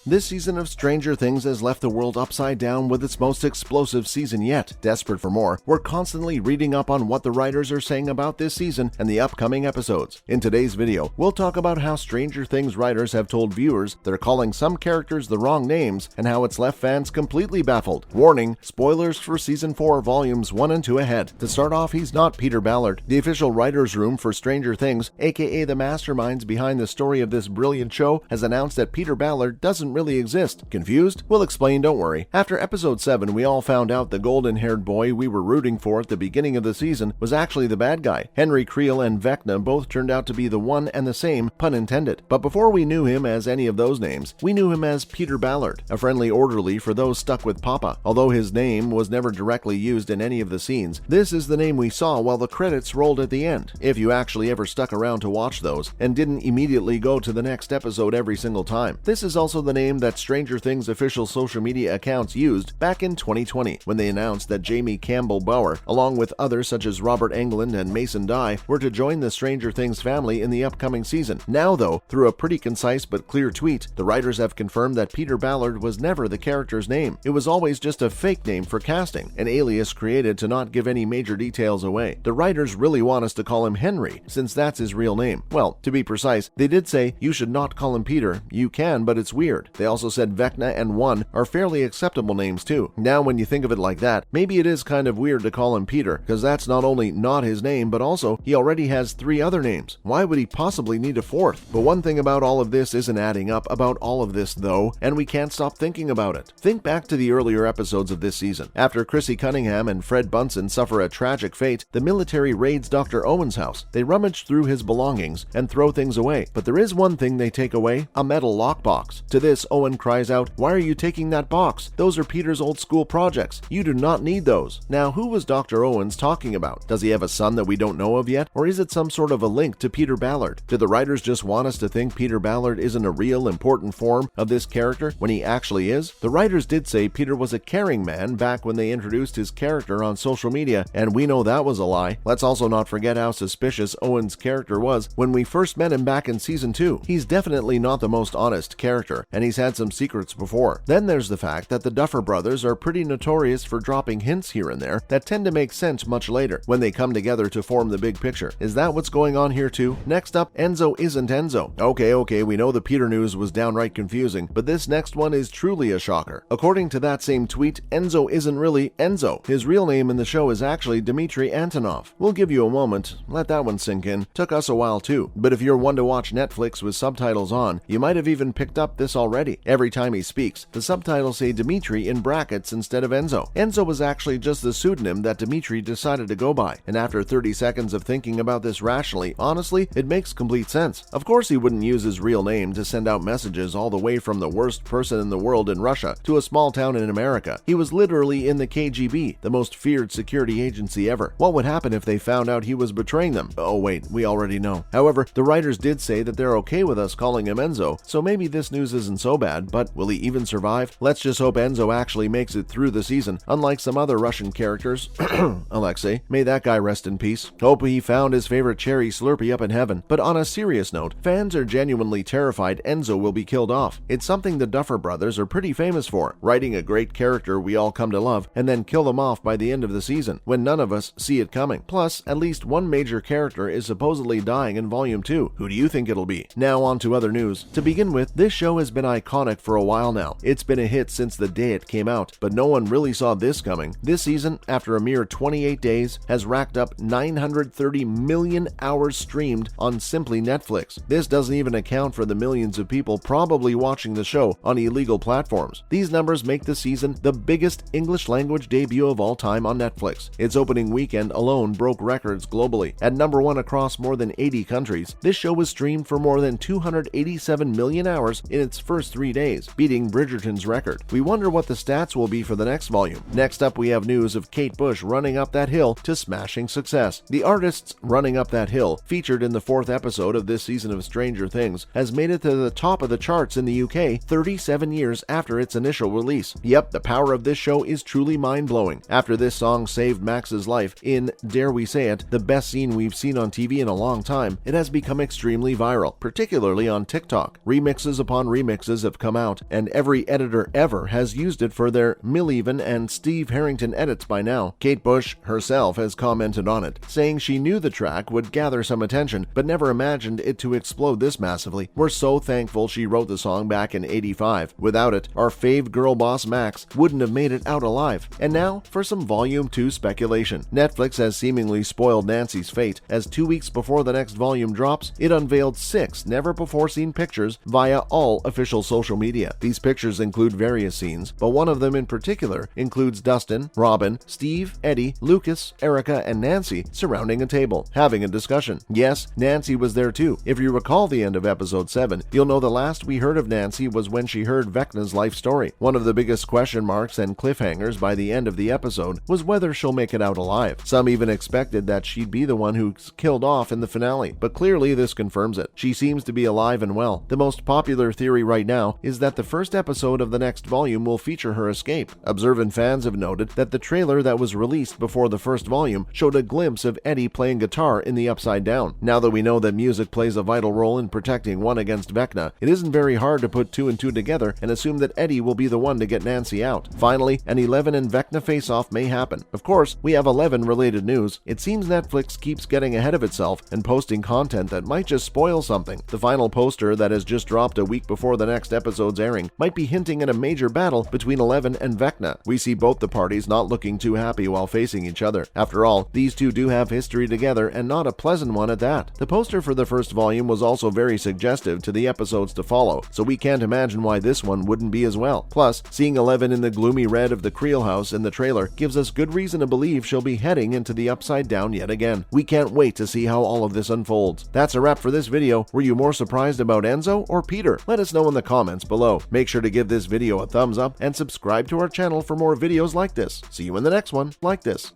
This season of Stranger Things has left the world upside down with its most explosive season yet. Desperate for more, we're constantly reading up on what the writers are saying about this season and the upcoming episodes. In today's video, we'll talk about how Stranger Things writers have told viewers they're calling some characters the wrong names and how it's left fans completely baffled. Warning, spoilers for Season 4 Volumes 1 and 2 ahead. To start off, he's not Peter Ballard. The official writer's room for Stranger Things, aka the masterminds behind the story of this brilliant show, has announced that Peter Ballard doesn't really exist. Confused? We'll explain, don't worry. After episode 7, we all found out the golden-haired boy we were rooting for at the beginning of the season was actually the bad guy. Henry Creel and Vecna both turned out to be the one and the same, pun intended. But before we knew him as any of those names, we knew him as Peter Ballard, a friendly orderly for those stuck with Papa. Although his name was never directly used in any of the scenes, this is the name we saw while the credits rolled at the end, if you actually ever stuck around to watch those, and didn't immediately go to the next episode every single time. This is also the name that Stranger Things official social media accounts used back in 2020 when they announced that Jamie Campbell Bower, along with others such as Robert Englund and Mason Dye, were to join the Stranger Things family in the upcoming season. Now though, through a pretty concise but clear tweet, the writers have confirmed that Peter Ballard was never the character's name. It was always just a fake name for casting, an alias created to not give any major details away. The writers really want us to call him Henry, since that's his real name. Well, to be precise, they did say you should not call him Peter. You can, but it's weird. They also said Vecna and One are fairly acceptable names too. Now when you think of it like that, maybe it is kind of weird to call him Peter, because that's not only not his name, but also he already has 3 other names. Why would he possibly need a 4th? But one thing about all of this isn't adding up about all of this though, and we can't stop thinking about it. Think back to the earlier episodes of this season. After Chrissy Cunningham and Fred Bunsen suffer a tragic fate, the military raids Dr. Owen's house. They rummage through his belongings and throw things away. But there is one thing they take away, a metal lockbox. To this, Owen cries out, "Why are you taking that box? Those are Peter's old school projects. You do not need those." Now, who was Dr. Owens talking about? Does he have a son that we don't know of yet? Or is it some sort of a link to Peter Ballard? Did the writers just want us to think Peter Ballard isn't a real important form of this character when he actually is? The writers did say Peter was a caring man back when they introduced his character on social media, and we know that was a lie. Let's also not forget how suspicious Owen's character was when we first met him back in season 2. He's definitely not the most honest character, and he's had some secrets before. Then there's the fact that the Duffer brothers are pretty notorious for dropping hints here and there that tend to make sense much later, when they come together to form the big picture. Is that what's going on here too? Next up, Enzo isn't Enzo. Okay, we know the Peter news was downright confusing, but this next one is truly a shocker. According to that same tweet, Enzo isn't really Enzo. His real name in the show is actually Dmitri Antonov. We'll give you a moment, let that one sink in. Took us a while too, but if you're one to watch Netflix with subtitles on, you might have even picked up this already. Every time he speaks, the subtitles say Dmitri in brackets instead of Enzo. Enzo was actually just the pseudonym that Dmitri decided to go by, and after 30 seconds of thinking about this rationally, honestly, it makes complete sense. Of course he wouldn't use his real name to send out messages all the way from the worst person in the world in Russia to a small town in America. He was literally in the KGB, the most feared security agency ever. What would happen if they found out he was betraying them? Oh wait, we already know. However, the writers did say that they're okay with us calling him Enzo, so maybe this news isn't so bad, but will he even survive? Let's just hope Enzo actually makes it through the season, unlike some other Russian characters. Alexei, may that guy rest in peace. Hope he found his favorite cherry Slurpee up in heaven. But on a serious note, fans are genuinely terrified Enzo will be killed off. It's something the Duffer brothers are pretty famous for, writing a great character we all come to love, and then kill them off by the end of the season, when none of us see it coming. Plus, at least one major character is supposedly dying in Volume 2. Who do you think it'll be? Now on to other news. To begin with, this show has been iconic for a while now. It's been a hit since the day it came out, but no one really saw this coming. This season, after a mere 28 days, has racked up 930 million hours streamed on simply Netflix. This doesn't even account for the millions of people probably watching the show on illegal platforms. These numbers make the season the biggest English language debut of all time on Netflix. Its opening weekend alone broke records globally. At number 1 across more than 80 countries, this show was streamed for more than 287 million hours in its first 3 days, beating Bridgerton's record. We wonder what the stats will be for the next volume. Next up, we have news of Kate Bush running up that hill to smashing success. The artist's Running Up That Hill, featured in the 4th episode of this season of Stranger Things, has made it to the top of the charts in the UK 37 years after its initial release. Yep, the power of this show is truly mind-blowing. After this song saved Max's life in, dare we say it, the best scene we've seen on TV in a long time, it has become extremely viral, particularly on TikTok. Remixes upon remixes boxes have come out, and every editor ever has used it for their Millie and Steve Harrington edits by now. Kate Bush herself has commented on it, saying she knew the track would gather some attention, but never imagined it to explode this massively. We're so thankful she wrote the song back in '85. Without it, our fave girl boss Max wouldn't have made it out alive. And now for some Volume 2 speculation. Netflix has seemingly spoiled Nancy's fate, as 2 weeks before the next volume drops, it unveiled 6 never-before-seen pictures via all official social media. These pictures include various scenes, but one of them in particular includes Dustin, Robin, Steve, Eddie, Lucas, Erica, and Nancy surrounding a table, having a discussion. Yes, Nancy was there too. If you recall the end of episode 7, you'll know the last we heard of Nancy was when she heard Vecna's life story. One of the biggest question marks and cliffhangers by the end of the episode was whether she'll make it out alive. Some even expected that she'd be the one who's killed off in the finale, but clearly this confirms it. She seems to be alive and well. The most popular theory right now is that the first episode of the next volume will feature her escape. Observant fans have noted that the trailer that was released before the first volume showed a glimpse of Eddie playing guitar in the Upside Down. Now that we know that music plays a vital role in protecting one against Vecna, it isn't very hard to put 2 and 2 together and assume that Eddie will be the one to get Nancy out. Finally, an 11 and Vecna face-off may happen. Of course, we have 11-related news. It seems Netflix keeps getting ahead of itself and posting content that might just spoil something. The final poster that has just dropped a week before the next episode's airing might be hinting at a major battle between 11 and Vecna. We see both the parties not looking too happy while facing each other. After all, these two do have history together, and not a pleasant one at that. The poster for the first volume was also very suggestive to the episodes to follow, so we can't imagine why this one wouldn't be as well. Plus, seeing 11 in the gloomy red of the Creel house in the trailer gives us good reason to believe she'll be heading into the Upside Down yet again. We can't wait to see how all of this unfolds. That's a wrap for this video. Were you more surprised about Enzo or Peter? Let us know in the comments below. Make sure to give this video a thumbs up and subscribe to our channel for more videos like this. See you in the next one like this.